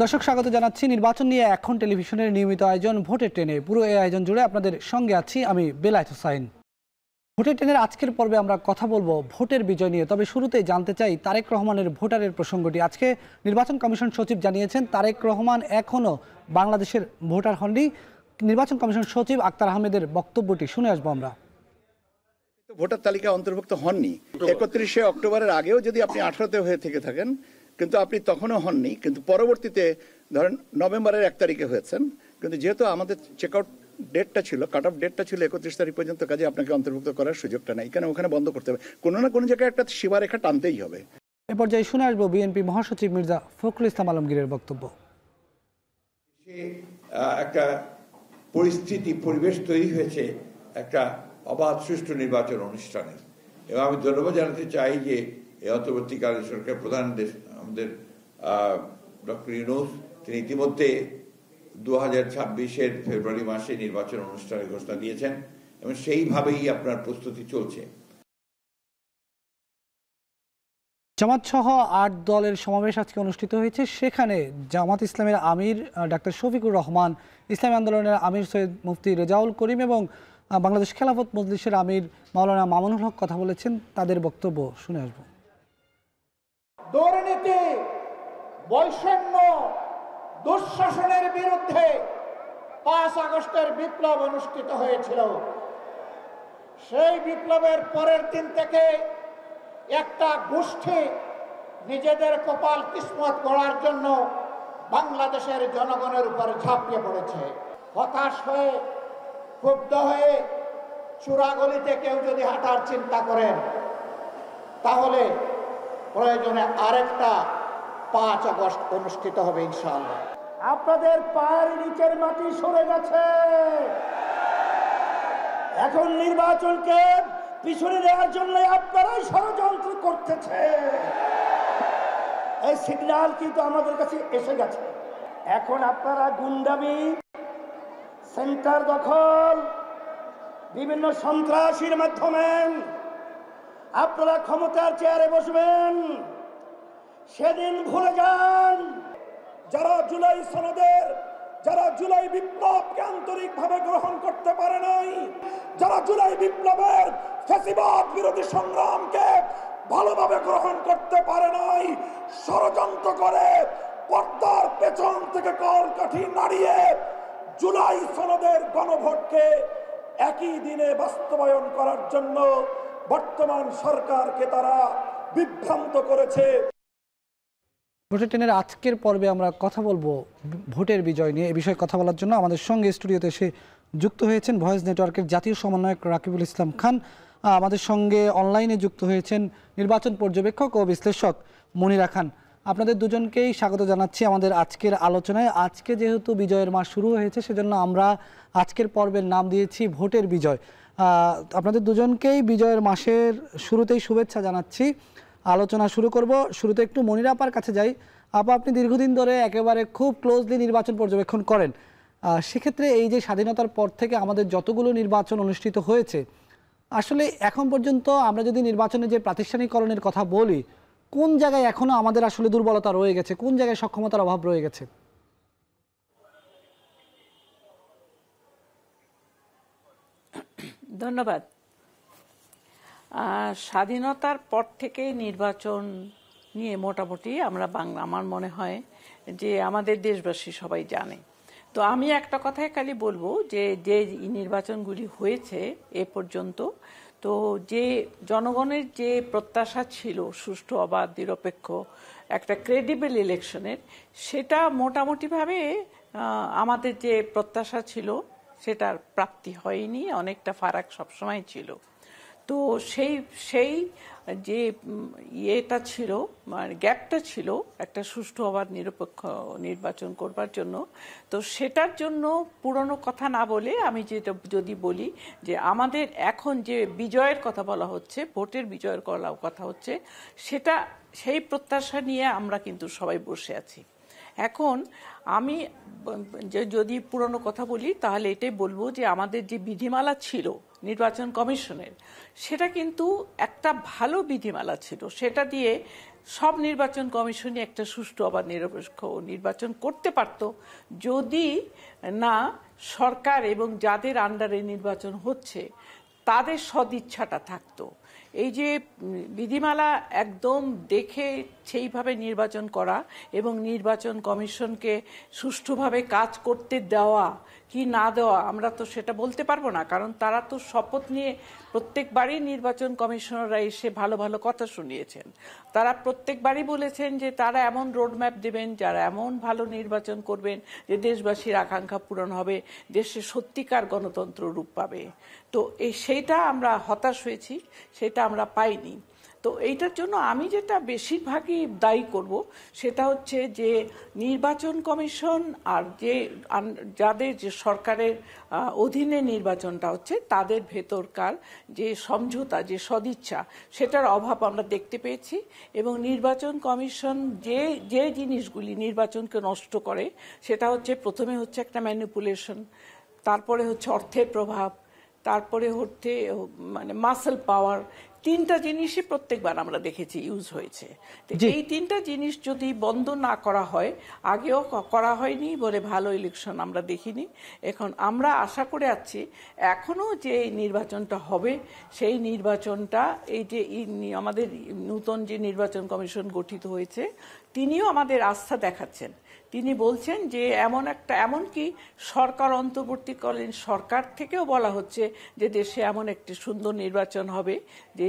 দর্শক স্বাগত জানাচ্ছি নির্বাচন নিয়ে এখন টেলিভিশনের নিয়মিত আয়োজন ভোটের ট্রেনে। পুরো এই আয়োজন জুড়ে আপনাদের সঙ্গে আছি আমি বেলায়েত হোসাইন। ভোটের ট্রেনের আজকের পর্বে আমরা কথা বলবো ভোটের বিজয় নিয়ে। তবে শুরুতেই জানতে চাই তারেক রহমানের ভোটারের প্রসঙ্গটি। আজকে নির্বাচন কমিশন সচিব জানিয়েছেন তারেক রহমান এখনও বাংলাদেশের ভোটার হননি। নির্বাচন কমিশন সচিব আক্তার আহমেদের বক্তব্যটি শুনে আসবো আমরা। ভোটার তালিকা অন্তর্ভুক্ত হননি 31শে অক্টোবরের আগেও যদি আপনি 18তে হয়ে থেকে থাকেন, কিন্তু আপনি তখনও হননি, কিন্তু পরবর্তীতে ধরেন নভেম্বরের 1 তারিখে হয়েছেন, কিন্তু যেহেতু আমাদের চেক আউট ডেটটা ছিল, কাট অফ ডেটটা ছিল 31 তারিখ পর্যন্ত, কাজে আপনাকে অন্তর্ভুক্ত করার সুযোগটা নেই, কেন ওখানে বন্ধ করতে হবে, কোনো না কোনো জায়গায় একটা সীমারেখা টানতেই হবে। এ পর্যায়ে শুনে আসবো বিএনপি মহাসচিব মির্জা ফখরুল ইসলাম আলমগীরের বক্তব্য। একটা পরিবেশ তৈরি হয়েছে একটা অবাধ সুষ্ঠু নির্বাচন অনুষ্ঠানে, এবং আমি ধন্যবাদ জানাতে চাই যে এই অন্তর্বর্তীকালীন সরকার প্রধান আমাদের ডক্টর ইউনূস, তিনি ইতিমধ্যে 2026-এর ফেব্রুয়ারি মাসে নির্বাচন অনুষ্ঠানের ঘোষণা দিয়েছেন এবং সেইভাবেই আপনার প্রস্তুতি চলছে। জামাত সহ 8 দলের সমাবেশ আজকে অনুষ্ঠিত হয়েছে। সেখানে জামাত ইসলামের আমির ডাক্তার শফিকুর রহমান, ইসলামী আন্দোলনের আমির সৈয়দ মুফতি রেজাউল করিম এবং বাংলাদেশ খেলাফত মজলিসের আমির মাওলানা মামুনুল হক কথা বলেছেন। তাদের বক্তব্য শুনে আসবো। দুর্নীতি, বৈষম্য, দুঃশাসনের বিরুদ্ধে 5 আগস্টের বিপ্লব অনুষ্ঠিত হয়েছিল। সেই বিপ্লবের পরের দিন থেকে একটা গোষ্ঠী নিজেদের কপাল কিসমত গড়ার জন্য বাংলাদেশের জনগণের উপর ঝাঁপিয়ে পড়েছে। হতাশ হয়ে, ক্ষুব্ধ হয়ে চূড়াগলিতে কেউ যদি হাঁটার চিন্তা করেন, তাহলে প্রয়োজনে আরেকটা 5 আগস্ট অনুষ্ঠিত হবে ইনশাআল্লাহ। আপনাদের পায়ের নিচের মাটি সরে গেছে, এখন নির্বাচনকে পিছনে দেওয়ার জন্য আপনারাই ষড়যন্ত্র করতেছে। এই সিগন্যাল কিন্তু আমাদের কাছে এসে গেছে। এখন আপনারা গুন্ডামি, সেন্টার দখল, বিভিন্ন সন্ত্রাসীর মাধ্যমে আপনারা ক্ষমতার চেয়ারে বসবেন। সেদিন ভুলে যান যারা জুলাই সনদের, যারা জুলাই বিপ্লবকে আন্তরিকভাবে গ্রহণ করতে পারে নাই, যারা জুলাই বিপ্লবের ফ্যাসিবাদ বিরোধী সংগ্রামকে ভালোভাবে গ্রহণ করতে পারে নাই, ষড়যন্ত্র করে পর্দার পেছন থেকে কলকাঠি নাড়িয়ে জুলাই সনদের গণভোটকে একই দিনে বাস্তবায়ন করার জন্য বর্তমান সরকারকে তারা বিভ্রান্ত করেছে। ভোটের ট্রেনের আজকের পর্বে আমরা কথা বলবো ভোটের বিজয় নিয়ে। এ বিষয়ে কথা বলার জন্য আমাদের সঙ্গে স্টুডিওতে এসে যুক্ত হয়েছেন ভয়েস নেটওয়ার্কের জাতীয় সমন্বয়ক রাকিবুল ইসলাম খান। আমাদের সঙ্গে অনলাইনে যুক্ত হয়েছেন নির্বাচন পর্যবেক্ষক ও বিশ্লেষক মনিরা খান। আপনাদের দুজনকেই স্বাগত জানাচ্ছি আমাদের আজকের আলোচনায়। আজকে যেহেতু বিজয়ের মাস শুরু হয়েছে, সেজন্য আমরা আজকের পর্বের নাম দিয়েছি ভোটের বিজয়। আপনাদের দুজনকেই বিজয়ের মাসের শুরুতেই শুভেচ্ছা জানাচ্ছি। আলোচনা শুরু করব। শুরুতে একটু মনিরা আপার কাছে যাই। আপা, আপনি দীর্ঘদিন ধরে একেবারে খুব ক্লোজলি নির্বাচন পর্যবেক্ষণ করেন। সেক্ষেত্রে এই যে স্বাধীনতার পর থেকে আমাদের যতগুলো নির্বাচন অনুষ্ঠিত হয়েছে, আসলে এখন পর্যন্ত আমরা যদি নির্বাচনে যে প্রাতিষ্ঠানিকরণের কথা বলি, কোন জায়গায় এখনো আমাদের আসলে দুর্বলতা রয়ে গেছে, কোন জায়গায় সক্ষমতার অভাব রয়ে গেছে? ধন্যবাদ। স্বাধীনতার পর থেকে নির্বাচন নিয়ে মোটামুটি আমার মনে হয় যে আমাদের দেশবাসী সবাই জানে। তো আমি একটা কথাই খালি বলবো যে যে নির্বাচনগুলি হয়েছে এ পর্যন্ত, তো যে জনগণের যে প্রত্যাশা ছিল সুষ্ঠু, অবাধ, নিরপেক্ষ একটা ক্রেডিবল ইলেকশনের, সেটা মোটামুটিভাবে আমাদের যে প্রত্যাশা ছিল সেটার প্রাপ্তি হয়নি, অনেকটা ফারাক সবসময় ছিল। তো সেই যে ইয়েটা ছিল, মানে গ্যাপটা ছিল একটা সুষ্ঠু অবাধ নিরপেক্ষ নির্বাচন করবার জন্য, তো সেটার জন্য পুরনো কথা না বলে আমি যেটা যদি বলি যে আমাদের এখন যে বিজয়ের কথা বলা হচ্ছে, ভোটের বিজয়ের কথা হচ্ছে, সেটা সেই প্রত্যাশা নিয়ে আমরা কিন্তু সবাই বসে আছি। এখন আমি যদি পুরনো কথা বলি তাহলে এটাই বলবো যে আমাদের যে বিধিমালা ছিল নির্বাচন কমিশনের, সেটা কিন্তু একটা ভালো বিধিমালা ছিল। সেটা দিয়ে সব নির্বাচন কমিশনই একটা সুষ্ঠু অবাধ নিরপেক্ষ নির্বাচন করতে পারত যদি না সরকার এবং যাদের আন্ডারে নির্বাচন হচ্ছে তাদের সদিচ্ছাটা থাকতো। এই যে বিধিমালা একদম দেখে সেইভাবে নির্বাচন করা এবং নির্বাচন কমিশনকে সুষ্ঠুভাবে কাজ করতে দেওয়া কি না দেওয়া আমরা তো সেটা বলতে পারবো না, কারণ তারা তো শপথ নিয়ে প্রত্যেকবারই নির্বাচন কমিশনাররা এসে ভালো ভালো কথা শুনিয়েছেন। তারা প্রত্যেকবারই বলেছেন যে তারা এমন রোডম্যাপ দেবেন, যারা এমন ভালো নির্বাচন করবেন যে দেশবাসীর আকাঙ্ক্ষা পূরণ হবে, দেশে সত্যিকার গণতন্ত্র রূপ পাবে। তো সেইটা আমরা হতাশ হয়েছি, সেটা আমরা পাইনি। তো এইটার জন্য আমি যেটা বেশিরভাগই দায়ী করব সেটা হচ্ছে যে নির্বাচন কমিশন আর যাদের যে সরকারের অধীনে নির্বাচনটা হচ্ছে তাদের ভেতরকার যে সমঝোতা, যে সদিচ্ছা, সেটার অভাব আমরা দেখতে পেয়েছি। এবং নির্বাচন কমিশন যে জিনিসগুলি নির্বাচনকে নষ্ট করে সেটা হচ্ছে প্রথমে হচ্ছে একটা ম্যানিপুলেশন, তারপরে হচ্ছে অর্থের প্রভাব, তারপরে হচ্ছে মানে মাসল পাওয়ার। তিনটা জিনিসই প্রত্যেকবার আমরা দেখেছি ইউজ হয়েছে। এই তিনটা জিনিস যদি বন্ধ না করা হয়, আগেও করা হয়নি বলে ভালো ইলেকশন আমরা দেখিনি। এখন আমরা আশা করে আছি এখনো যে নির্বাচনটা হবে সেই নির্বাচনটা, এই যে আমাদের নতুন যে নির্বাচন কমিশন গঠিত হয়েছে তিনিও আমাদের আস্থা দেখাচ্ছেন। তিনি বলছেন যে এমনকি সরকার অন্তর্বর্তীকালীন সরকার থেকেও বলা হচ্ছে যে দেশে এমন একটি সুন্দর নির্বাচন হবে যে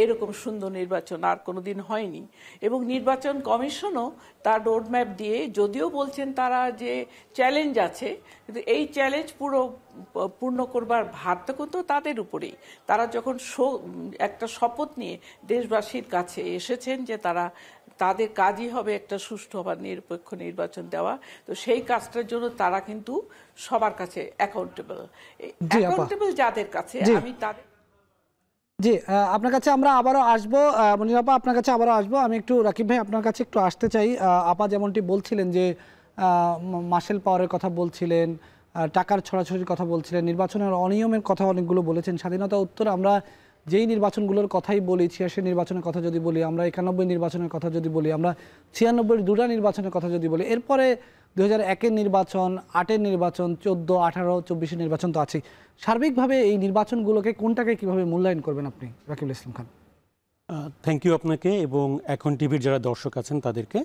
এরকম সুন্দর নির্বাচন আর কোনোদিন হয়নি। এবং নির্বাচন কমিশনও তার রোডম্যাপ দিয়ে যদিও বলছেন তারা যে চ্যালেঞ্জ আছে, কিন্তু এই চ্যালেঞ্জ পূর্ণ করবার ভার তো কিন্তু তাদের উপরেই। তারা যখন একটা শপথ নিয়ে দেশবাসীর কাছে এসেছেন যে তাদের কাজই হবে একটা সুষ্ঠু বা নিরপেক্ষ নির্বাচন দেওয়া, তো সেই কাজটার জন্য তারা কিন্তু সবার কাছে অ্যাকাউন্টেবল যাদের কাছে আমি তাদের। জি, আপনার কাছে আমরা আবারও আসবো মনির আপা, আপনার কাছে আবারও আসবো। আমি একটু রাকিব ভাই আপনার কাছে একটু আসতে চাই। আপা যেমনটি বলছিলেন যে মাসেল পাওয়ারের কথা বলছিলেন, টাকার ছড়াছড়ির কথা বলছিলেন, নির্বাচনের অনিয়মের কথা অনেকগুলো বলেছেন। স্বাধীনতা উত্তর আমরা যেই নির্বাচনগুলোর কথাই বলি, 86 নির্বাচনের কথা যদি বলি, আমরা 91 নির্বাচনের কথা যদি বলি, আমরা 96 দুটা নির্বাচনের কথা যদি বলি, এরপরে 2001-এর নির্বাচন, 8-এর নির্বাচন, 14, 18, 24-এর নির্বাচন তো আছে। সার্বিকভাবে এই নির্বাচনগুলোকে কোনটাকে কিভাবে মূল্যায়ন করবেন আপনি, রাকিবুল ইসলাম খান? থ্যাংক ইউ আপনাকে এবং এখন টিভির যারা দর্শক আছেন তাদেরকে।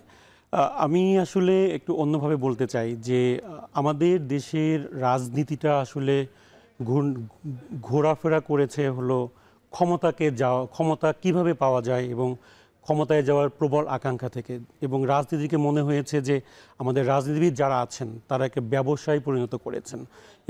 আমি আসলে একটু অন্যভাবে বলতে চাই যে আমাদের দেশের রাজনীতিটা আসলে ঘোরাফেরা করেছে হলো ক্ষমতা কিভাবে পাওয়া যায় এবং ক্ষমতায় যাওয়ার প্রবল আকাঙ্ক্ষা থেকে। এবং রাজনীতিকে মনে হয়েছে যে আমাদের রাজনীতিবিদ যারা আছেন তারা একে ব্যবসায় পরিণত করেছেন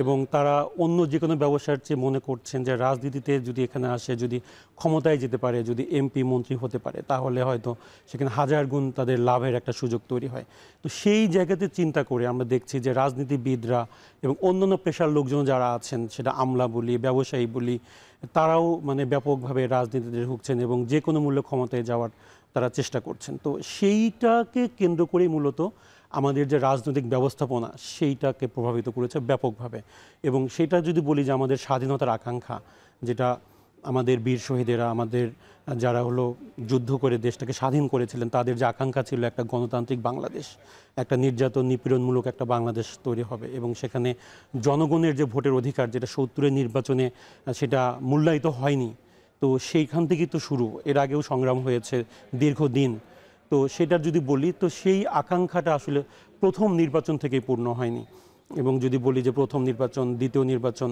এবং তারা অন্য যে কোনো ব্যবসার চেয়ে মনে করছেন যে রাজনীতিতে যদি এখানে আসে, যদি ক্ষমতায় যেতে পারে, যদি এমপি মন্ত্রী হতে পারে, তাহলে হয়তো সেখানে হাজার গুণ তাদের লাভের একটা সুযোগ তৈরি হয়। তো সেই জায়গাতে চিন্তা করে আমরা দেখছি যে রাজনীতিবিদরা এবং অন্যান্য পেশার লোকজন যারা আছেন, সেটা আমলা বলি, ব্যবসায়ী বলি, তারাও মানে ব্যাপকভাবে রাজনীতিতে ঢুকছেন এবং যে কোনো মূল্যে ক্ষমতায় যাওয়ার তারা চেষ্টা করছেন। তো সেইটাকে কেন্দ্র করেই মূলত আমাদের যে রাজনৈতিক ব্যবস্থাপনা সেইটাকে প্রভাবিত করেছে ব্যাপকভাবে। এবং সেটা যদি বলি যে আমাদের স্বাধীনতার আকাঙ্ক্ষা, যেটা আমাদের বীর শহীদেরা, আমাদের যারা হলো যুদ্ধ করে দেশটাকে স্বাধীন করেছিলেন, তাদের যে আকাঙ্ক্ষা ছিল একটা গণতান্ত্রিক বাংলাদেশ, একটা নির্যাতন নিপীড়নমূলক একটা বাংলাদেশ তৈরি হবে এবং সেখানে জনগণের যে ভোটের অধিকার, যেটা 70-এর নির্বাচনে সেটা মূল্যায়িত হয়নি, তো সেইখান থেকেই তো শুরু। এর আগেও সংগ্রাম হয়েছে দীর্ঘদিন। তো সেটার যদি বলি তো সেই আকাঙ্ক্ষাটা আসলে প্রথম নির্বাচন থেকেই পূর্ণ হয়নি। এবং যদি বলি যে প্রথম নির্বাচন, দ্বিতীয় নির্বাচন,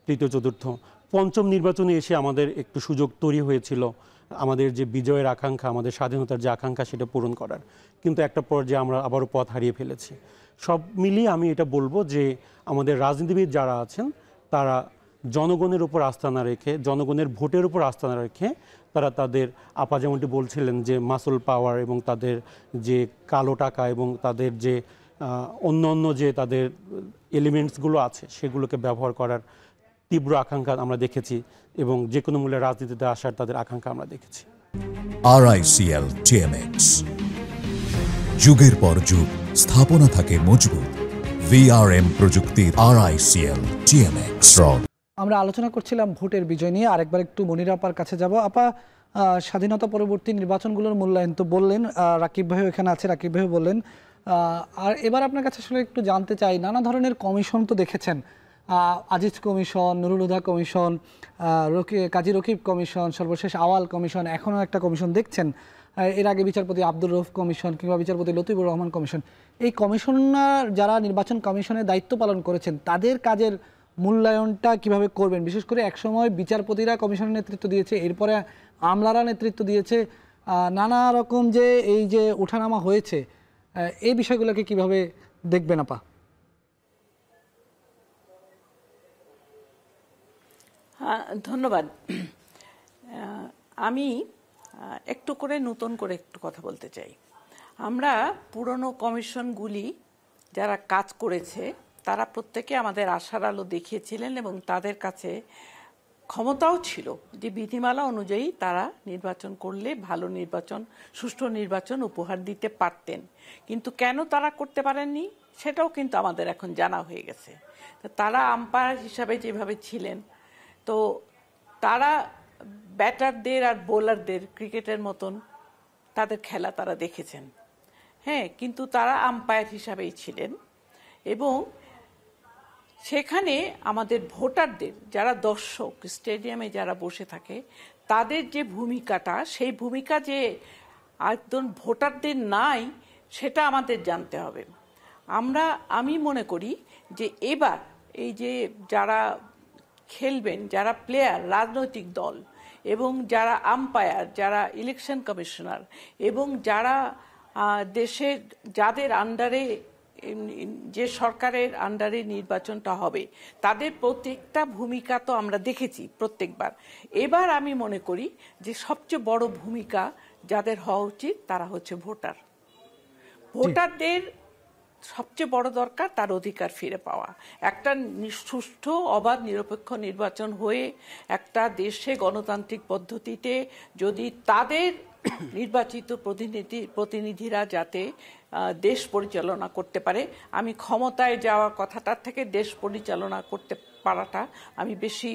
তৃতীয়, চতুর্থ, পঞ্চম নির্বাচনে এসে আমাদের একটু সুযোগ তৈরি হয়েছিল আমাদের যে বিজয়ের আকাঙ্ক্ষা, আমাদের স্বাধীনতার যে আকাঙ্ক্ষা সেটা পূরণ করার, কিন্তু একটা পর্যায়ে আমরা আবারও পথ হারিয়ে ফেলেছি। সব মিলিয়ে আমি এটা বলবো যে আমাদের রাজনীতিবিদ যারা আছেন তারা জনগণের উপর আস্থা না রেখে, জনগণের ভোটের উপর আস্থা না রেখে, তারা তাদের আপা যেমনটি বলছিলেন যে মাসল পাওয়ার এবং তাদের যে কালো টাকা এবং তাদের যে অন্য যে তাদের এলিমেন্টসগুলো আছে সেগুলোকে ব্যবহার করার তীব্র আকাঙ্ক্ষা আমরা দেখেছি এবং যে কোনো মূল্যে রাজনীতিতে আসার তাদের আকাঙ্ক্ষা আমরা দেখেছি। RICL TMX, যুগের পর যুগ স্থাপনা থাকে মজবুত। VRM প্রযুক্তির RICL TMX। আমরা আলোচনা করছিলাম ভোটের বিজয় নিয়ে। আরেকবার একটু মনির আপার কাছে যাব। আপা, স্বাধীনতা পরবর্তী নির্বাচনগুলোর মূল্যায়ন তো বললেন, রাকিব ভাইও এখানে আছে, রাকিব ভাইও বললেন। আর এবার আপনার কাছে আসলে একটু জানতে চাই, নানা ধরনের কমিশন তো দেখেছেন, আজিজ কমিশন, নুরুল হুদা কমিশন, কাজী রকিব কমিশন, সর্বশেষ আওয়াল কমিশন, এখনও একটা কমিশন দেখছেন, এর আগে বিচারপতি আব্দুর রউফ কমিশন কিংবা বিচারপতি লতিফুর রহমান কমিশন। এই কমিশনার যারা নির্বাচন কমিশনের দায়িত্ব পালন করেছেন তাদের কাজের মূল্যায়নটা কিভাবে করবেন? বিশেষ করে একসময় বিচারপতিরা কমিশনের নেতৃত্ব দিয়েছে, এরপরে আমলারা নেতৃত্ব দিয়েছে, নানা রকম যে এই যে ওঠানামা হয়েছে, এই বিষয়গুলোকে কিভাবে দেখবেন আপা? ধন্যবাদ। আমি একটু করে নতুন করে একটু কথা বলতে চাই। আমরা পুরনো কমিশনগুলি যারা কাজ করেছে তারা প্রত্যেকে আমাদের আশার আলো দেখিয়েছিলেন এবং তাদের কাছে ক্ষমতাও ছিল যে বিধিমালা অনুযায়ী তারা নির্বাচন করলে ভালো নির্বাচন, সুষ্ঠু নির্বাচন উপহার দিতে পারতেন। কিন্তু কেন তারা করতে পারেননি সেটাও কিন্তু আমাদের এখন জানা হয়ে গেছে। তারা আম্পায়ার হিসাবে যেভাবে ছিলেন, তো তারা ব্যাটারদের আর বোলারদের ক্রিকেটের মতন তাদের খেলা তারা দেখেছেন, হ্যাঁ, কিন্তু তারা আম্পায়ার হিসাবেই ছিলেন। এবং সেখানে আমাদের ভোটারদের যারা দর্শক স্টেডিয়ামে যারা বসে থাকে তাদের যে ভূমিকাটা, সেই ভূমিকা যে একদম ভোটারদের নাই সেটা আমাদের জানতে হবে। আমি মনে করি যে এবার এই যে যারা খেলবেন, যারা প্লেয়ার, রাজনৈতিক দল এবং যারা আম্পায়ার, যারা ইলেকশন কমিশনার এবং যারা দেশের যাদের আন্ডারে যে সরকারের আন্ডারে নির্বাচনটা হবে তাদের প্রত্যেকটা ভূমিকা তো আমরা দেখেছি প্রত্যেকবার। এবার আমি মনে করি যে সবচেয়ে বড় ভূমিকা যাদের হওয়া উচিত তারা হচ্ছে ভোটার। ভোটারদের সবচেয়ে বড় দরকার তার অধিকার ফিরে পাওয়া। একটা সুষ্ঠু অবাধ নিরপেক্ষ নির্বাচন হয়ে একটা দেশে গণতান্ত্রিক পদ্ধতিতে যদি তাদের নির্বাচিত প্রতিনিধিরা যাতে দেশ পরিচালনা করতে পারে, আমি ক্ষমতায় যাওয়া কথাটার থেকে দেশ পরিচালনা করতে পারাটা আমি বেশি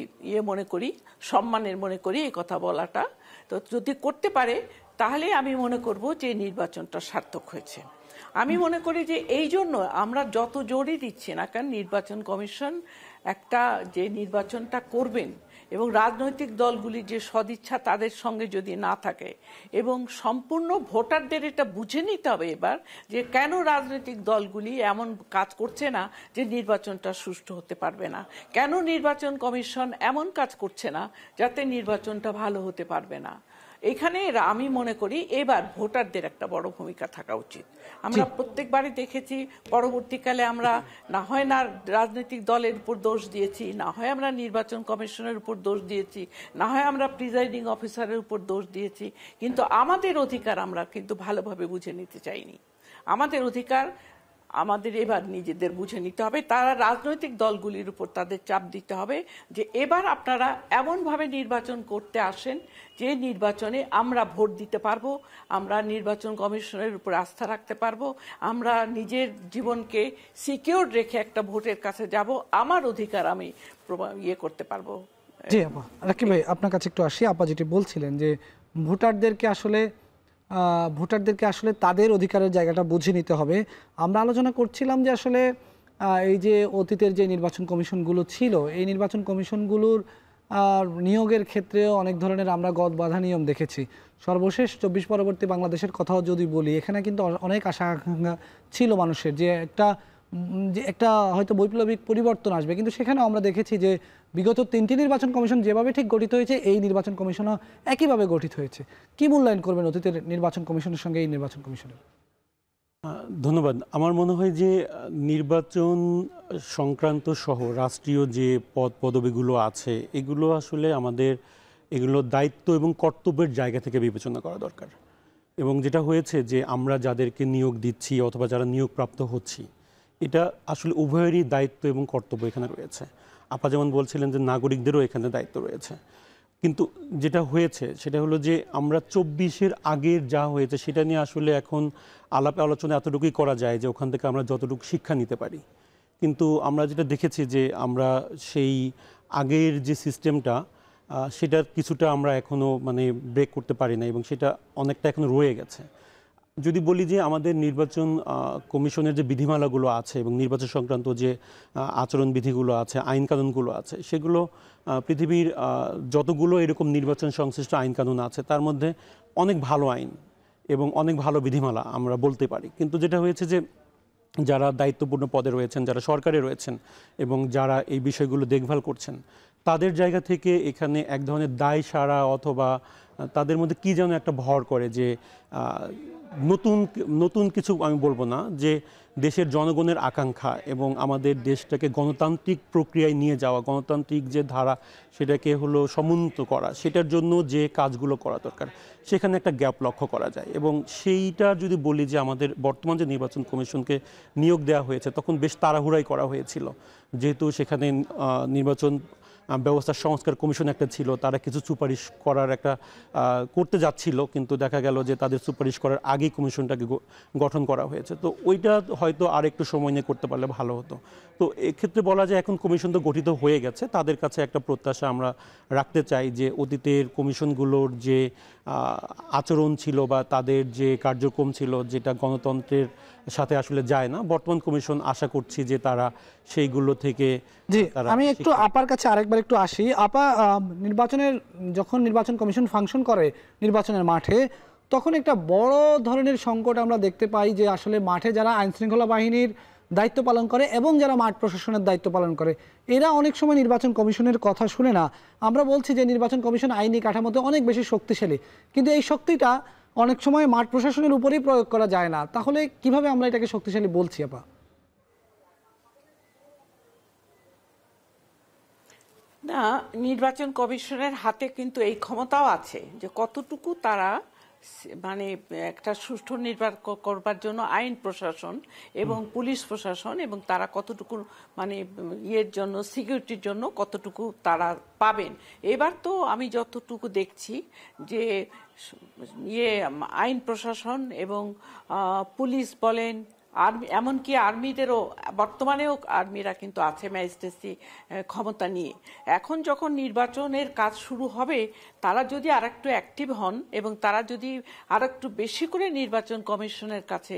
মনে করি, সম্মানের মনে করি এই কথা বলাটা। তো যদি করতে পারে তাহলে আমি মনে করব যে নির্বাচনটা সার্থক হয়েছে। আমি মনে করি যে এই জন্য আমরা যত জোরই দিচ্ছি না কেন নির্বাচন কমিশন একটা যে নির্বাচনটা করবেন এবং রাজনৈতিক দলগুলির যে সদিচ্ছা তাদের সঙ্গে যদি না থাকে এবং সম্পূর্ণ ভোটারদের এটা বুঝে নিতে হবে এবার যে কেন রাজনৈতিক দলগুলি এমন কাজ করছে না যে নির্বাচনটা সুষ্ঠু হতে পারবে না, কেন নির্বাচন কমিশন এমন কাজ করছে না যাতে নির্বাচনটা ভালো হতে পারবে না। এখানে আমি মনে করি এবার ভোটারদের একটা বড় ভূমিকা থাকা উচিত। আমরা প্রত্যেকবারই দেখেছি পরবর্তীকালে আমরা না হয় না রাজনৈতিক দলের উপর দোষ দিয়েছি, না হয় আমরা নির্বাচন কমিশনের উপর দোষ দিয়েছি, না হয় আমরা প্রিজাইডিং অফিসারের উপর দোষ দিয়েছি, কিন্তু আমাদের অধিকার আমরা কিন্তু ভালোভাবে বুঝে নিতে চাইনি। আমাদের অধিকার আমাদের এবার নিজেদের বুঝে নিতে হবে। তারা রাজনৈতিক দলগুলির উপর তাদের চাপ দিতে হবে যে এবার আপনারা এমনভাবে নির্বাচন করতে আসেন যে নির্বাচনে আমরা ভোট দিতে পারবো, আমরা নির্বাচন কমিশনের উপর আস্থা রাখতে পারবো, আমরা নিজের জীবনকে সিকিউর রেখে একটা ভোটের কাছে যাব, আমার অধিকার আমি করতে পারবো। জি আপা, রাকিব ভাই আপনার কাছে একটু আসি। আপা যেটি বলছিলেন যে ভোটারদেরকে আসলে তাদের অধিকারের জায়গাটা বুঝে নিতে হবে। আমরা আলোচনা করছিলাম যে আসলে এই যে অতীতের যে নির্বাচন কমিশনগুলো ছিল, এই নির্বাচন কমিশনগুলোর নিয়োগের ক্ষেত্রেও অনেক ধরনের আমরা বাধা নিয়ম দেখেছি। সর্বশেষ 24 পরবর্তী বাংলাদেশের কথাও যদি বলি, এখানে কিন্তু অনেক আশা আকাঙ্ক্ষা ছিল মানুষের যে একটা হয়তো বৈপ্লবিক পরিবর্তন আসবে, কিন্তু সেখানেও আমরা দেখেছি যে বিগত 3টি নির্বাচন কমিশন যেভাবে ঠিক গঠিত হয়েছে এই নির্বাচন কমিশনও একইভাবে গঠিত হয়েছে। কি মূল্যায়ন করবেন অতীতের নির্বাচন কমিশনের সঙ্গে এই নির্বাচন কমিশনের? ধন্যবাদ। আমার মনে হয় যে নির্বাচন সংক্রান্ত সহ রাষ্ট্রীয় যে পদবিগুলো আছে এগুলো আসলে এগুলো দায়িত্ব এবং কর্তব্যের জায়গা থেকে বিবেচনা করা দরকার। এবং যেটা হয়েছে যে আমরা যাদেরকে নিয়োগ দিচ্ছি অথবা যারা নিয়োগপ্রাপ্ত হচ্ছি, এটা আসলে উভয়েরই দায়িত্ব এবং কর্তব্য এখানে রয়েছে। আপা যেমন বলছিলেন যে নাগরিকদেরও এখানে দায়িত্ব রয়েছে, কিন্তু যেটা হয়েছে সেটা হলো যে আমরা 24-এর আগের যা হয়েছে সেটা নিয়ে আসলে এখন আলাপে আলোচনা এতটুকুই করা যায় যে ওখান থেকে আমরা যতটুকু শিক্ষা নিতে পারি। কিন্তু আমরা যেটা দেখেছি যে আমরা সেই আগের যে সিস্টেমটা সেটা কিছুটা আমরা এখনো মানে ব্রেক করতে পারি না এবং সেটা অনেকটা এখনো রয়ে গেছে। যদি বলি যে আমাদের নির্বাচন কমিশনের যে বিধিমালাগুলো আছে এবং নির্বাচন সংক্রান্ত যে আচরণবিধিগুলো আছে, আইন কানুনগুলো আছে, সেগুলো পৃথিবীর যতগুলো এরকম নির্বাচন সংশ্লিষ্ট আইন কানুন আছে তার মধ্যে অনেক ভালো আইন এবং অনেক ভালো বিধিমালা আমরা বলতে পারি। কিন্তু যেটা হয়েছে যে যারা দায়িত্বপূর্ণ পদে রয়েছেন, যারা সরকারে রয়েছেন এবং যারা এই বিষয়গুলো দেখভাল করছেন, তাদের জায়গা থেকে এখানে এক ধরনের দায় সারা অথবা তাদের মধ্যে কী যেন একটা ভর করে যে নতুন কিছু আমি বলবো না, যে দেশের জনগণের আকাঙ্ক্ষা এবং আমাদের দেশটাকে গণতান্ত্রিক প্রক্রিয়ায় নিয়ে যাওয়া, গণতান্ত্রিক যে ধারা সেটাকে হলো সমুন্নত করা, সেটার জন্য যে কাজগুলো করা দরকার সেখানে একটা গ্যাপ লক্ষ্য করা যায়। এবং সেইটা যদি বলি যে আমাদের বর্তমান যে নির্বাচন কমিশনকে নিয়োগ দেওয়া হয়েছে তখন বেশ তাড়াহুড়াই করা হয়েছিল, যেহেতু সেখানে নির্বাচন ব্যবস্থা সংস্কার কমিশন একটা ছিল, তারা কিছু সুপারিশ করার একটা করতে যাচ্ছিল, কিন্তু দেখা গেল যে তাদের সুপারিশ করার আগেই কমিশনটাকে গঠন করা হয়েছে। তো ওইটা হয়তো আর একটু সময় নিয়ে করতে পারলে ভালো হতো। তো এক্ষেত্রে বলা যায় এখন কমিশন তো গঠিত হয়ে গেছে, তাদের কাছে একটা প্রত্যাশা আমরা রাখতে চাই যে অতীতের কমিশনগুলোর যে আচরণ ছিল বা তাদের যে কার্যক্রম ছিল যেটা গণতন্ত্রের সাথে আসলে যায় না, বর্তমান কমিশন আশা করছি যে তারা সেইগুলো থেকে। জি, আমি একটু আপার কাছে আরেকবার একটু আসি। আপা, যখন নির্বাচন কমিশন ফাংশন করে নির্বাচনের মাঠে, তখন একটা বড় ধরনের সংকট আমরা দেখতে পাই যে আসলে মাঠে যারা আইন শৃঙ্খলা বাহিনীর দায়িত্ব পালন করে এবং যারা মাঠ প্রশাসনের দায়িত্ব পালন করে, এরা অনেক সময় নির্বাচন কমিশনের কথা শুনে না। আমরা বলছি যে নির্বাচন কমিশন আইনি কাঠামোতে অনেক বেশি শক্তিশালী, কিন্তু এই শক্তিটা অনেক সময় মাঠ প্রশাসনের উপরেই প্রয়োগ করা যায় না। তাহলে কিভাবে আমরা এটাকে শক্তিশালী বলছি আপা? না, নির্বাচন কমিশনের হাতে কিন্তু এই ক্ষমতাও আছে যে কতটুকু তারা মানে একটা সুষ্ঠু নির্বাচন করবার জন্য আইন প্রশাসন এবং পুলিশ প্রশাসন এবং তারা কতটুকু মানে ইয়ের জন্য সিকিউরিটির জন্য কতটুকু তারা পাবেন। এবার তো আমি যতটুকু দেখছি যে আইন প্রশাসন এবং পুলিশ বলেন, আর্মি, এমনকি আর্মিদেরও বর্তমানেও আর্মিরা কিন্তু আছে ম্যাজিস্ট্রেসি ক্ষমতা নিয়ে। এখন যখন নির্বাচনের কাজ শুরু হবে তারা যদি আরেকটু অ্যাক্টিভ হন এবং তারা যদি আরেকটু বেশি করে নির্বাচন কমিশনের কাছে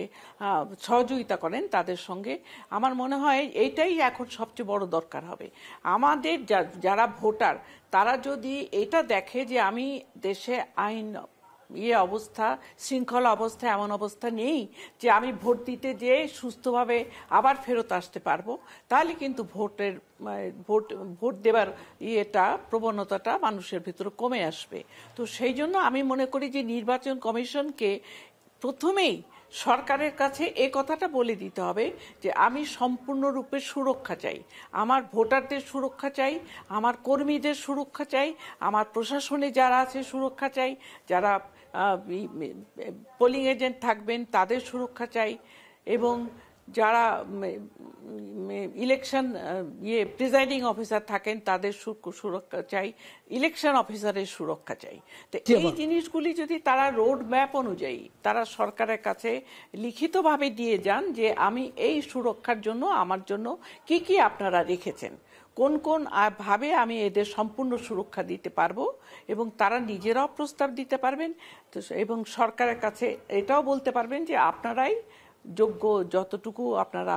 সহযোগিতা করেন তাদের সঙ্গে, আমার মনে হয় এইটাই এখন সবচেয়ে বড় দরকার হবে। আমাদের যারা ভোটার তারা যদি এটা দেখে যে আমি দেশে আইন অবস্থা, শৃঙ্খলা অবস্থা, এমন অবস্থা নেই যে আমি ভোট দিতে যেয়ে সুস্থভাবে আবার ফেরত আসতে পারবো, তাহলে কিন্তু ভোট দেবার প্রবণতাটা মানুষের ভিতরে কমে আসবে। তো সেই জন্য আমি মনে করি যে নির্বাচন কমিশনকে প্রথমেই সরকারের কাছে এই কথাটা বলে দিতে হবে যে আমি সম্পূর্ণরূপে সুরক্ষা চাই, আমার ভোটারদের সুরক্ষা চাই, আমার কর্মীদের সুরক্ষা চাই, আমার প্রশাসনে যারা আছে সুরক্ষা চাই, যারা পোলিং এজেন্ট থাকবেন তাদের সুরক্ষা চাই, এবং যারা ইলেকশন প্রিজাইডিং অফিসার থাকেন তাদের সুরক্ষা চাই, ইলেকশন অফিসারের সুরক্ষা চাই। তো এই জিনিসগুলি যদি তারা রোড ম্যাপ অনুযায়ী তারা সরকারের কাছে লিখিতভাবে দিয়ে যান যে আমি এই সুরক্ষার জন্য আমার জন্য কি কি আপনারা রেখেছেন, কোন কোন ভাবে আমি এদের সম্পূর্ণ সুরক্ষা দিতে পারবো, এবং তারা নিজেরাও প্রস্তাব দিতে পারবেন এবং সরকারের কাছে এটাও বলতে পারবেন যে আপনারাই যোগ্য, যতটুকু আপনারা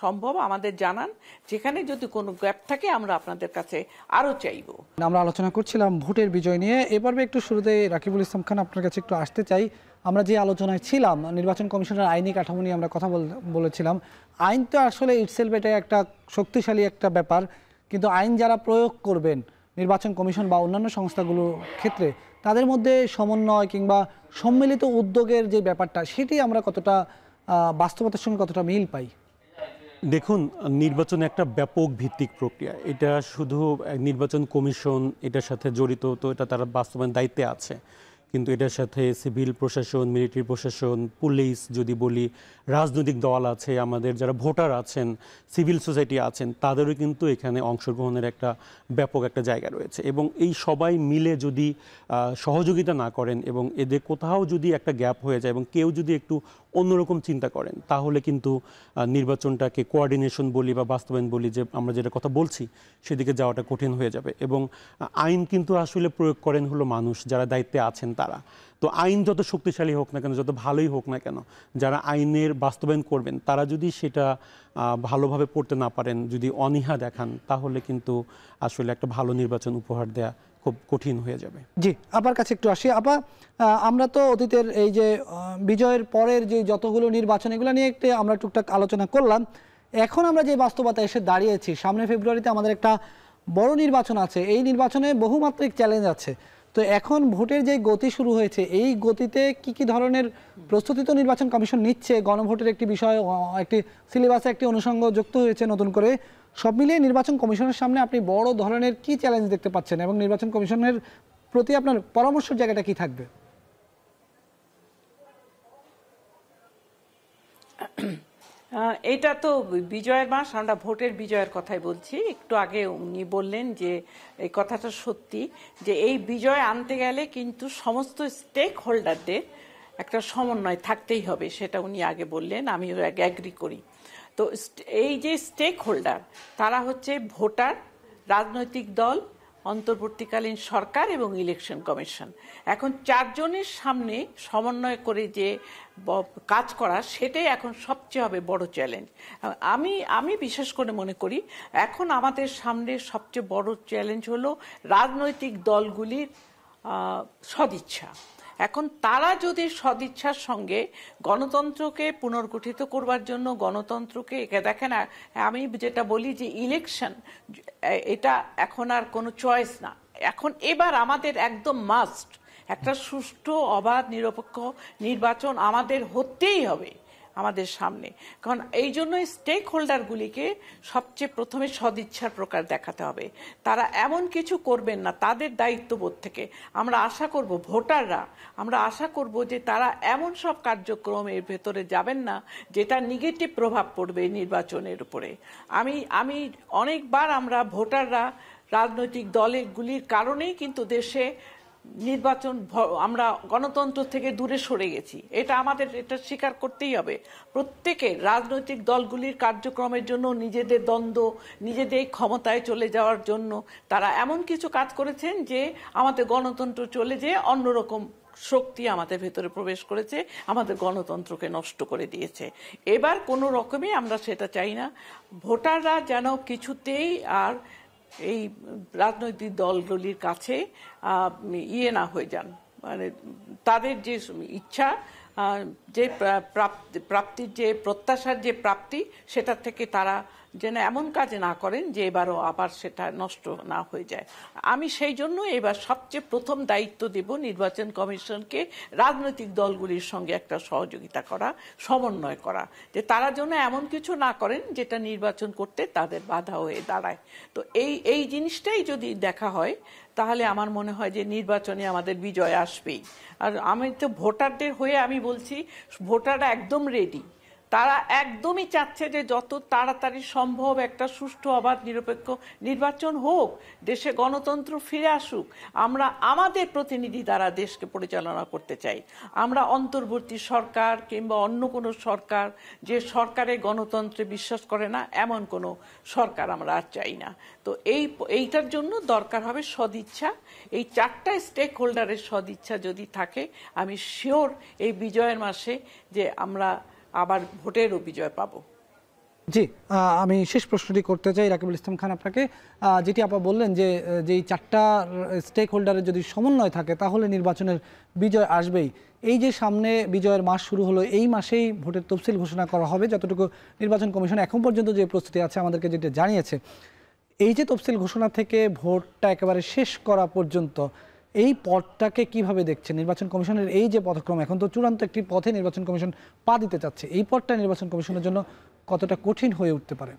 সম্ভব আমাদের জানান, যেখানে যদি কোনো গ্যাপ থাকে আমরা আপনাদের কাছে আরো চাইব। আমরা আলোচনা করছিলাম ভোটের বিজয় নিয়ে। এ পর্বে একটু শুরুতে রাকিবুল ইসলাম খান আপনার কাছে একটু আসতে চাই। আমরা যে আলোচনায় ছিলাম নির্বাচন কমিশনের আইনি কাঠামো নিয়ে আমরা কথা বলেছিলাম। আইন তো আসলে ইটসেলফ এটা একটা শক্তিশালী একটা ব্যাপার, কিন্তু আইন যারা প্রয়োগ করবেন নির্বাচন কমিশন বা অন্যান্য সংস্থাগুলোর ক্ষেত্রে তাদের মধ্যে সমন্বয় কিংবা সম্মিলিত উদ্যোগের যে ব্যাপারটা সেটি আমরা কতটা বাস্তবতার সঙ্গে কতটা মিল পাই? দেখুন, নির্বাচন একটা ব্যাপক ভিত্তিক প্রক্রিয়া, এটা শুধু নির্বাচন কমিশন এটার সাথে জড়িত, তো এটা তারা বাস্তবায়ন দায়িত্বে আছে, কিন্তু এটার সাথে সিভিল প্রশাসন, মিলিটারি প্রশাসন, পুলিশ যদি বলি, রাজনৈতিক দল আছে, আমাদের যারা ভোটার আছেন, সিভিল সোসাইটি আছেন, তাদেরও কিন্তু এখানে অংশগ্রহণের একটা ব্যাপক একটা জায়গা রয়েছে। এবং এই সবাই মিলে যদি সহযোগিতা না করেন এবং এদের কোথাও যদি একটা গ্যাপ হয়ে যায় এবং কেউ যদি একটু অন্যরকম চিন্তা করেন, তাহলে কিন্তু নির্বাচনটাকে কোঅর্ডিনেশন বলি বা বাস্তবায়ন বলি, যে আমরা যেটা কথা বলছি সেদিকে যাওয়াটা কঠিন হয়ে যাবে। এবং আইন কিন্তু আসলে প্রয়োগ করেন হলো মানুষ, যারা দায়িত্বে আছেন তারা। তো আইন যত শক্তিশালী হোক না কেন, যত ভালোই হোক না কেন, যারা আইনের বাস্তবায়ন করবেন তারা যদি সেটা ভালোভাবে পড়তে না পারেন, যদি অনীহা দেখান, তাহলে কিন্তু আসলে একটা ভালো নির্বাচন উপহার দেয়া খুব কঠিন হয়ে যাবে। জি, আপার কাছে একটু আসি। আপা, আমরা তো অতীতের এই যে বিজয়ের পরের যে যতগুলো নির্বাচন, এগুলো নিয়ে একটু আমরা টুকটাক আলোচনা করলাম। এখন আমরা যে বাস্তবতা এসে দাঁড়িয়েছি, সামনে ফেব্রুয়ারিতে আমাদের একটা বড় নির্বাচন আছে। এই নির্বাচনে বহুমাত্রিক চ্যালেঞ্জ আছে। তো এখন ভোটের যে গতি শুরু হয়েছে, এই গতিতে কি কি ধরনের প্রস্তুতি তো নির্বাচন কমিশন নিচ্ছে? গণভোটের একটি বিষয়, একটি সিলেবাসে একটি অনুষঙ্গ যুক্ত হয়েছে নতুন করে। সব মিলিয়ে নির্বাচন কমিশনের সামনে আপনি বড় ধরনের কি চ্যালেঞ্জ দেখতে পাচ্ছেন, এবং নির্বাচন কমিশনের প্রতি আপনার পরামর্শের জায়গাটা কি থাকবে? এটা তো বিজয়ের মাস, আমরা ভোটের বিজয়ের কথাই বলছি। একটু আগে উনি বললেন যে এই কথাটা সত্যি, যে এই বিজয় আনতে গেলে কিন্তু সমস্ত স্টেক হোল্ডারদের একটা সমন্বয় থাকতেই হবে, সেটা উনি আগে বললেন, আমিও অ্যাগ্রি করি। তো এই যে স্টেক হোল্ডার, তারা হচ্ছে ভোটার, রাজনৈতিক দল, অন্তর্বর্তীকালীন সরকার এবং ইলেকশন কমিশন। এখন চারজনের সামনে সমন্বয় করে যে কাজ করা, সেটাই এখন সবচেয়ে হবে বড় চ্যালেঞ্জ। আমি বিশেষ করে মনে করি এখন আমাদের সামনে সবচেয়ে বড় চ্যালেঞ্জ হলো রাজনৈতিক দলগুলির সদিচ্ছা। এখন তারা যদি সদিচ্ছার সঙ্গে গণতন্ত্রকে পুনর্গঠিত করবার জন্য গণতন্ত্রকে, দেখেন আমি যেটা বলি যে ইলেকশন এটা এখন আর কোনো চয়েস না, এখন এবার আমাদের একদম মাস্ট একটা সুষ্ঠু, অবাধ, নিরপেক্ষ নির্বাচন আমাদের হতেই হবে আমাদের সামনে। কারণ এই জন্যই স্টেক হোল্ডারগুলিকে সবচেয়ে প্রথমে সদিচ্ছার প্রকার দেখাতে হবে। তারা এমন কিছু করবেন না, তাদের দায়িত্ববোধ থেকে আমরা আশা করব, ভোটাররা আমরা আশা করব যে তারা এমন সব কার্যক্রমের ভেতরে যাবেন না যেটা নেগেটিভ প্রভাব পড়বে নির্বাচনের উপরে। আমি অনেকবার আমরা ভোটাররা রাজনৈতিক দলগুলির কারণেই কিন্তু দেশে নির্বাচন, আমরা গণতন্ত্র থেকে দূরে সরে গেছি, এটা আমাদের এটা স্বীকার করতেই হবে। প্রত্যেকের রাজনৈতিক দলগুলির কার্যক্রমের জন্য, নিজেদের দ্বন্দ্ব, নিজেদের ক্ষমতায় চলে যাওয়ার জন্য তারা এমন কিছু কাজ করেছেন যে আমাদের গণতন্ত্র চলে যেয়ে অন্যরকম শক্তি আমাদের ভেতরে প্রবেশ করেছে, আমাদের গণতন্ত্রকে নষ্ট করে দিয়েছে। এবার কোনো রকমে আমরা সেটা চাই না। ভোটাররা যেন কিছুতেই আর এই রাজনৈতিক দলগুলির কাছে না হয়ে যান, মানে তাদের যে ইচ্ছা, যে প্রাপ্তির যে প্রত্যাশার যে প্রাপ্তি, সেটার থেকে তারা যেন এমন কাজ না করেন যে এবারও আবার সেটা নষ্ট না হয়ে যায়। আমি সেই জন্য এবার সবচেয়ে প্রথম দায়িত্ব দেব নির্বাচন কমিশনকে, রাজনৈতিক দলগুলির সঙ্গে একটা সহযোগিতা করা, সমন্বয় করা, যে তারা যেন এমন কিছু না করেন যেটা নির্বাচন করতে তাদের বাধা হয়ে দাঁড়ায়। তো এই জিনিসটাই যদি দেখা হয়, তাহলে আমার মনে হয় যে নির্বাচনে আমাদের বিজয় আসবেই। আর আমি তো ভোটারদের হয়ে আমি বলছি, ভোটাররা একদম রেডি, তারা একদমই চাচ্ছে যে যত তাড়াতাড়ি সম্ভব একটা সুষ্ঠু, অবাধ, নিরপেক্ষ নির্বাচন হোক, দেশে গণতন্ত্র ফিরে আসুক। আমরা আমাদের প্রতিনিধি দ্বারা দেশকে পরিচালনা করতে চাই। আমরা অন্তর্বর্তী সরকার কিংবা অন্য কোনো সরকার, যে সরকারে গণতন্ত্রে বিশ্বাস করে না, এমন কোনো সরকার আমরা আর চাই না। তো এইটার জন্য দরকার হবে সদিচ্ছা। এই চারটা স্টেক হোল্ডারের সদিচ্ছা যদি থাকে, আমি শিওর এই বিজয়ের মাসে যে আমরা আবার ভোটেরও বিজয় পাবো। জি, আমি শেষ প্রশ্নটি করতে চাই রাকিবুল ইসলাম খান আপনাকে, যেটি আপনি বললেন যে যেই চারটা স্টেক হোল্ডারের যদি সমন্বয় থাকে তাহলে নির্বাচনের বিজয় আসবেই। এই যে সামনে বিজয়ের মাস শুরু হলো, এই মাসেই ভোটের তফসিল ঘোষণা করা হবে, যতটুকু নির্বাচন কমিশন এখন পর্যন্ত যে প্রস্তুতি আছে আমাদেরকে যেটা জানিয়েছে। এই যে তফসিল ঘোষণা থেকে ভোটটা একেবারে শেষ করা পর্যন্ত এই পথটাকে কিভাবে দেখছেন? নির্বাচন কমিশনের এই যে পদক্রম, এখন তো চূড়ান্ত একটি পথে নির্বাচন কমিশন পা দিতে চাচ্ছে, এই পথটা নির্বাচন কমিশনের জন্য কতটা কঠিন হয়ে উঠতে পারে?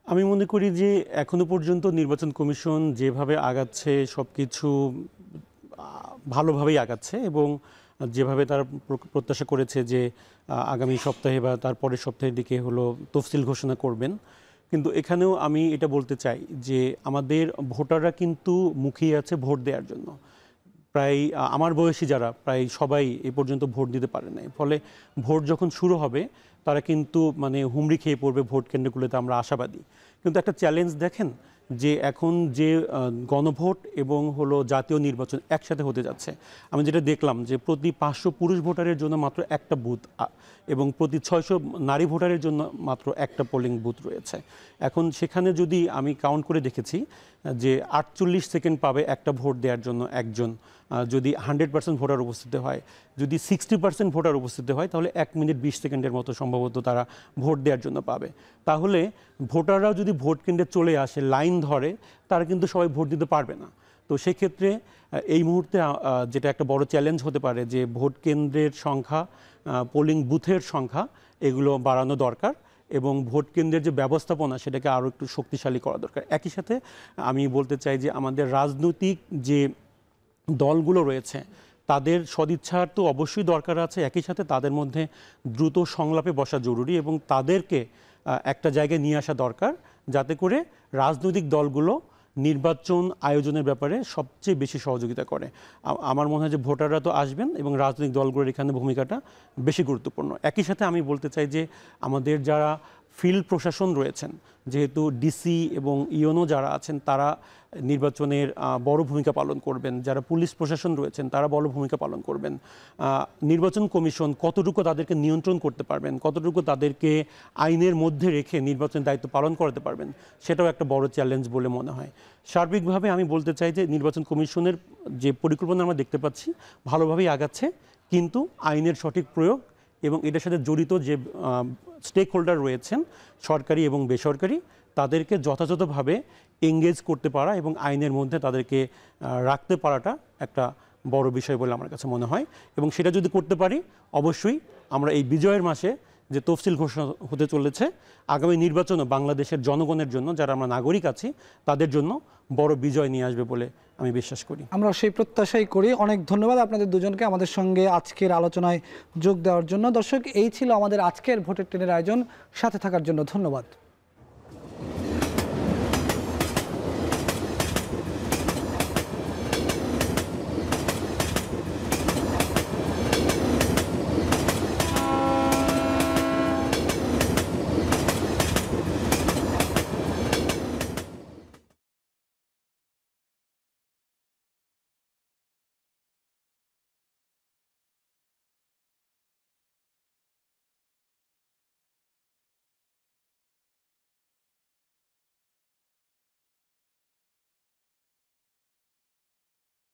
আমি মনে করি যে এখনো পর্যন্ত নির্বাচন কমিশন যেভাবে আগাচ্ছে সবকিছু ভালোভাবেই আগাচ্ছে, এবং যেভাবে তারা প্রত্যাশা করেছে যে আগামী সপ্তাহে বা তার পরের সপ্তাহের দিকে হলো তফসিল ঘোষণা করবেন। কিন্তু এখানেও আমি এটা বলতে চাই যে আমাদের ভোটাররা কিন্তু মুখিয়ে আছে ভোট দেওয়ার জন্য। প্রায় আমার বয়সী যারা প্রায় সবাই এ পর্যন্ত ভোট দিতে পারে নাই। ফলে ভোট যখন শুরু হবে তারা কিন্তু মানে হুমড়ি খেয়ে পড়বে ভোট কেন্দ্রগুলোতে, আমরা আশাবাদী। কিন্তু একটা চ্যালেঞ্জ দেখেন যে এখন যে গণভোট এবং হলো জাতীয় নির্বাচন একসাথে হতে যাচ্ছে। আমি যেটা দেখলাম যে প্রতি 500 পুরুষ ভোটারের জন্য মাত্র একটা বুথ এবং প্রতি 600 নারী ভোটারের জন্য মাত্র একটা পোলিং বুথ রয়েছে। এখন সেখানে যদি আমি কাউন্ট করে দেখেছি যে 48 সেকেন্ড পাবে একটা ভোট দেওয়ার জন্য একজন, যদি 100% ভোটার উপস্থিত হয়। যদি 60% ভোটার উপস্থিত হয় তাহলে 1 মিনিট 20 সেকেন্ডের মতো সম্ভবত তারা ভোট দেওয়ার জন্য পাবে। তাহলে ভোটাররাও যদি ভোট কেন্দ্রে চলে আসে, লাইন ধরে, তারা কিন্তু সবাই ভোট দিতে পারবে না। তো সেক্ষেত্রে এই মুহূর্তে যেটা একটা বড় চ্যালেঞ্জ হতে পারে যে ভোট কেন্দ্রের সংখ্যা, পোলিং বুথের সংখ্যা এগুলো বাড়ানো দরকার এবং ভোট কেন্দ্রের যে ব্যবস্থাপনা সেটাকে আরও একটু শক্তিশালী করা দরকার। একই সাথে আমি বলতে চাই যে আমাদের রাজনৈতিক যে দলগুলো রয়েছে তাদের সদিচ্ছার তো অবশ্যই দরকার আছে, একই সাথে তাদের মধ্যে দ্রুত সংলাপে বসা জরুরি এবং তাদেরকে একটা জায়গায় নিয়ে আসা দরকার যাতে করে রাজনৈতিক দলগুলো নির্বাচন আয়োজনের ব্যাপারে সবচেয়ে বেশি সহযোগিতা করে। আমার মনে হয় যে ভোটাররা তো আসবেন এবং রাজনৈতিক দলগুলোর এখানে ভূমিকাটা বেশি গুরুত্বপূর্ণ। একই সাথে আমি বলতে চাই যে আমাদের যারা ফিল্ড প্রশাসন রয়েছেন, যেহেতু ডিসি এবং ইওনো যারা আছেন তারা নির্বাচনের বড় ভূমিকা পালন করবেন, যারা পুলিশ প্রশাসন রয়েছেন তারা বড় ভূমিকা পালন করবেন। নির্বাচন কমিশন কতটুকু তাদেরকে নিয়ন্ত্রণ করতে পারবেন, কতটুকু তাদেরকে আইনের মধ্যে রেখে নির্বাচনের দায়িত্ব পালন করতে পারবেন, সেটাও একটা বড় চ্যালেঞ্জ বলে মনে হয়। সার্বিকভাবে আমি বলতে চাই যে নির্বাচন কমিশনের যে পরিকল্পনা আমরা দেখতে পাচ্ছি ভালোভাবেই আগাচ্ছে, কিন্তু আইনের সঠিক প্রয়োগ এবং এটার সাথে জড়িত যে স্টেক হোল্ডার রয়েছেন সরকারি এবং বেসরকারি, তাদেরকে যথাযথভাবে এঙ্গেজ করতে পারা এবং আইনের মধ্যে তাদেরকে রাখতে পারাটা একটা বড় বিষয় বলে আমার কাছে মনে হয়। এবং সেটা যদি করতে পারি অবশ্যই আমরা এই বিজয়ের মাসে যে তফসিল ঘোষণা হতে চলেছে, আগামী নির্বাচনও বাংলাদেশের জনগণের জন্য, যারা আমরা নাগরিক আছি তাদের জন্য বড় বিজয় নিয়ে আসবে বলে আমি বিশ্বাস করি। আমরা সেই প্রত্যাশাই করি। অনেক ধন্যবাদ আপনাদের দুজনকে আমাদের সঙ্গে আজকের আলোচনায় যোগ দেওয়ার জন্য। দর্শক, এই ছিল আমাদের আজকের ভোটের ট্রেনের আয়োজন। সাথে থাকার জন্য ধন্যবাদ।